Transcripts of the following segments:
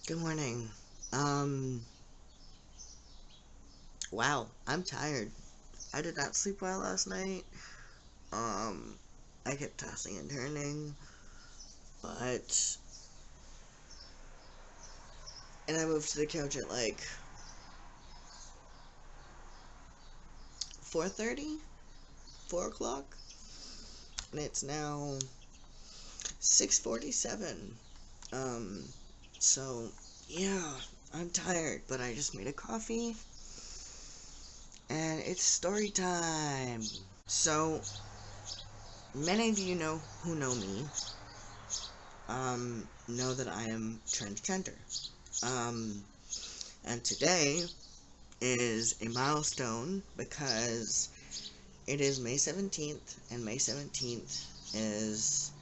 Good morning. Wow, I'm tired. I did not sleep well last night. Um, I kept tossing and turning, but and I moved to the couch at like 4:30, 4 o'clock, and it's now 6:47. Um, so yeah, I'm tired, but I just made a coffee, and it's story time. So many of you who know me, know that I am transgender. Um, and today is a milestone because it is May 17th, and May 17th is,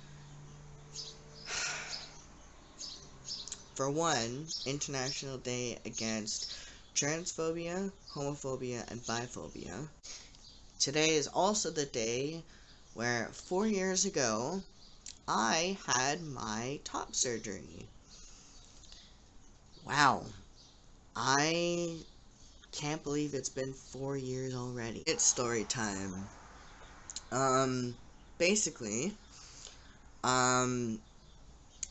for one, International Day Against Transphobia, Homophobia, and Bi-phobia. Today is also the day where 4 years ago I had my top surgery. Wow, I can't believe it's been 4 years already. It's story time. Um, basically, um,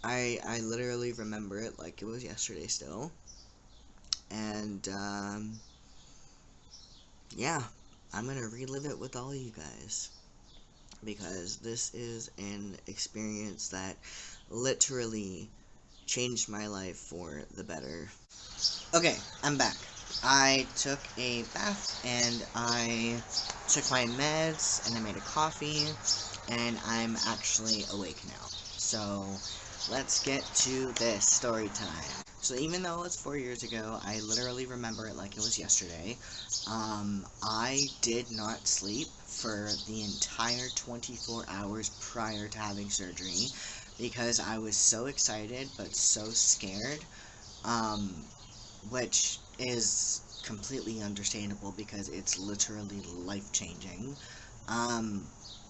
I literally remember it like it was yesterday still, and yeah, I'm gonna relive it with all you guys because this is an experience that literally changed my life for the better. Okay, I'm back. I took a bath and I took my meds and I made a coffee and I'm actually awake now. So let's get to this story time. So even though it's 4 years ago, I literally remember it like it was yesterday. I did not sleep for the entire 24 hours prior to having surgery because I was so excited but so scared. Um, which is completely understandable because it's literally life changing. Um,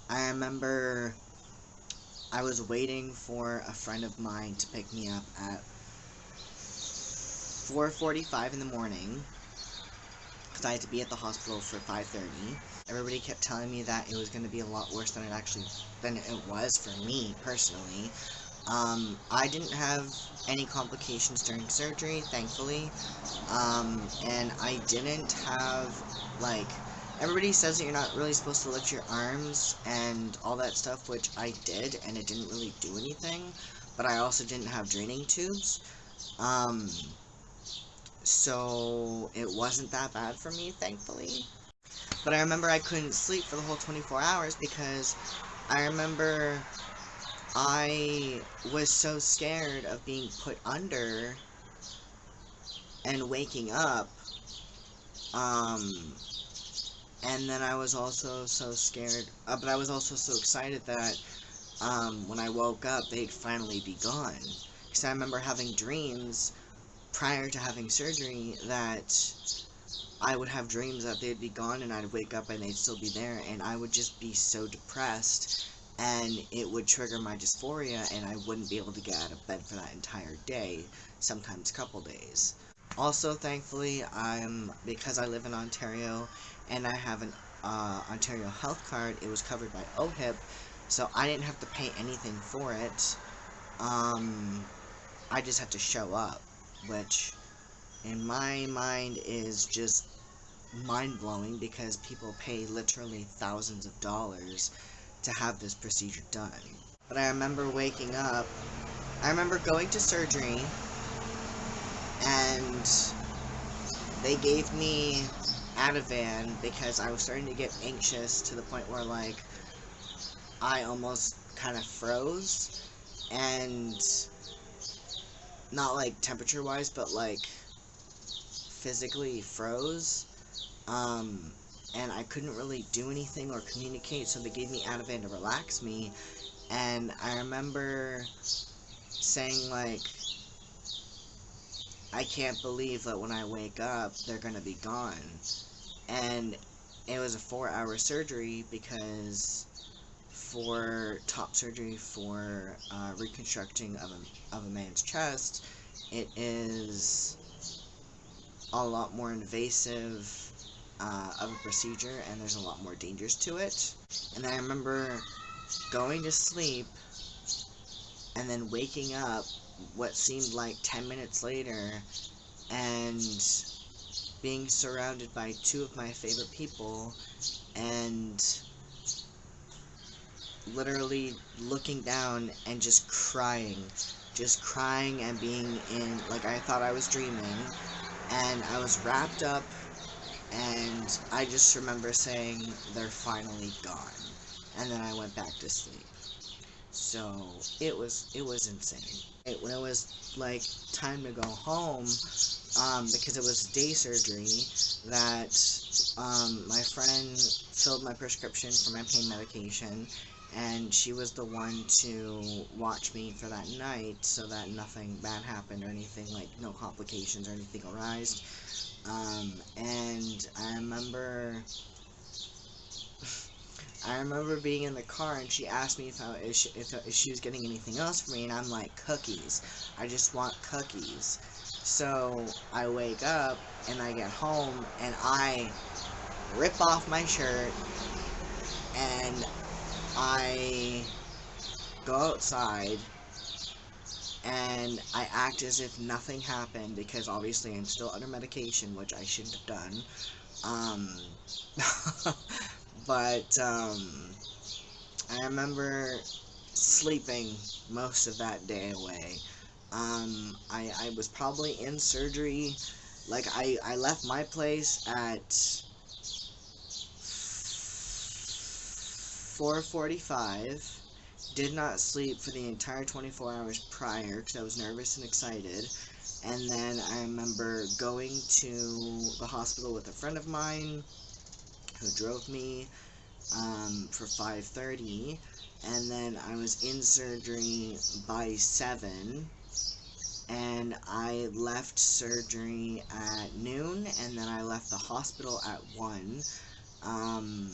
I remember I was waiting for a friend of mine to pick me up at 4:45 in the morning because I had to be at the hospital for 5:30. Everybody kept telling me that it was going to be a lot worse than it was for me personally. I didn't have any complications during surgery, thankfully. And I didn't have, like, everybody says that you're not really supposed to lift your arms and all that stuff, which I did, and it didn't really do anything, but I also didn't have draining tubes, um, so it wasn't that bad for me, thankfully. But I remember I couldn't sleep for the whole 24 hours because I remember I was so scared of being put under and waking up, um, and then I was also so scared, but I was also so excited that when I woke up, they'd finally be gone. Because I remember having dreams prior to having surgery that I would have dreams that they'd be gone and I'd wake up and they'd still be there, and I would just be so depressed, and it would trigger my dysphoria, and I wouldn't be able to get out of bed for that entire day, sometimes a couple days. Also, thankfully, because I live in Ontario and I have an Ontario health card, it was covered by OHIP, so I didn't have to pay anything for it. Um, I just had to show up, which in my mind is just mind blowing because people pay literally thousands of dollars to have this procedure done. But I remember waking up, I remember going to surgery and they gave me Ativan because I was starting to get anxious to the point where, like, I almost kind of froze, and not like temperature wise, but like physically froze. Um, and I couldn't really do anything or communicate, so they gave me Ativan to relax me. And I remember saying, like, I can't believe that when I wake up, they're gonna be gone. And it was a 4-hour surgery because for top surgery for reconstructing of a man's chest, it is a lot more invasive of a procedure, and there's a lot more dangers to it. And I remember going to sleep and then waking up what seemed like 10 minutes later and being surrounded by two of my favorite people and literally looking down and just crying and being in, like, I thought I was dreaming, and I was wrapped up, and I just remember saying, they're finally gone, and then I went back to sleep. So it was insane. When it was like time to go home, because it was day surgery, that my friend filled my prescription for my pain medication, and she was the one to watch me for that night so that nothing bad happened or anything, like no complications or anything arised. And I remember being in the car, and she asked me if she was getting anything else for me, and I'm like, cookies. I just want cookies. So I wake up, and I get home, and I rip off my shirt, and I go outside, and I act as if nothing happened, because obviously I'm still under medication, which I shouldn't have done. But, I remember sleeping most of that day away. I was probably in surgery, like, I left my place at 4:45, did not sleep for the entire 24 hours prior, because I was nervous and excited, and then I remember going to the hospital with a friend of mine, who drove me, for 5:30, and then I was in surgery by 7, and I left surgery at noon, and then I left the hospital at 1, and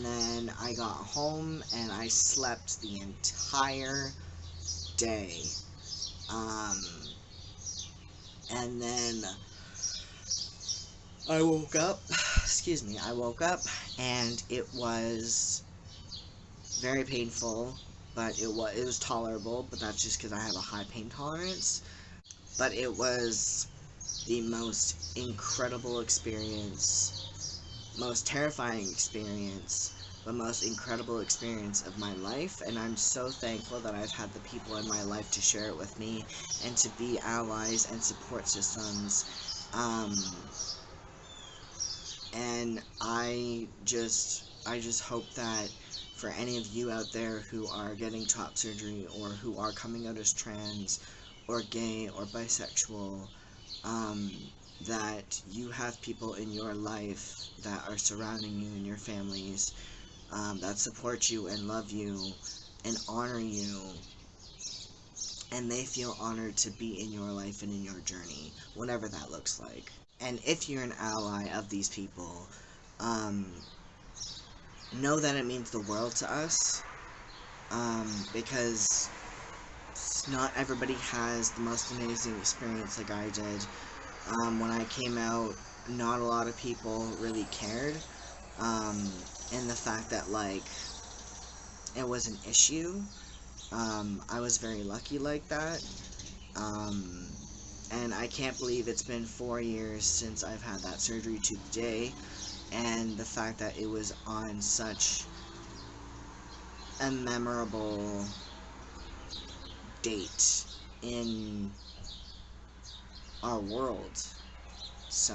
then I got home, and I slept the entire day, and then I woke up, and it was very painful, but it was tolerable, but that's just because I have a high pain tolerance. But it was the most incredible experience, most terrifying experience, but most incredible experience of my life, and I'm so thankful that I've had the people in my life to share it with me, and to be allies and support systems, and I just hope that for any of you out there who are getting top surgery, or who are coming out as trans, or gay, or bisexual, that you have people in your life that are surrounding you and your families, that support you and love you and honor you, and they feel honored to be in your life and in your journey, whatever that looks like. And if you're an ally of these people, know that it means the world to us, because not everybody has the most amazing experience like I did. When I came out, not a lot of people really cared, and the fact that, like, it was an issue, I was very lucky like that, and I can't believe it's been 4 years since I've had that surgery to the day, and the fact that it was on such a memorable date in our world. So,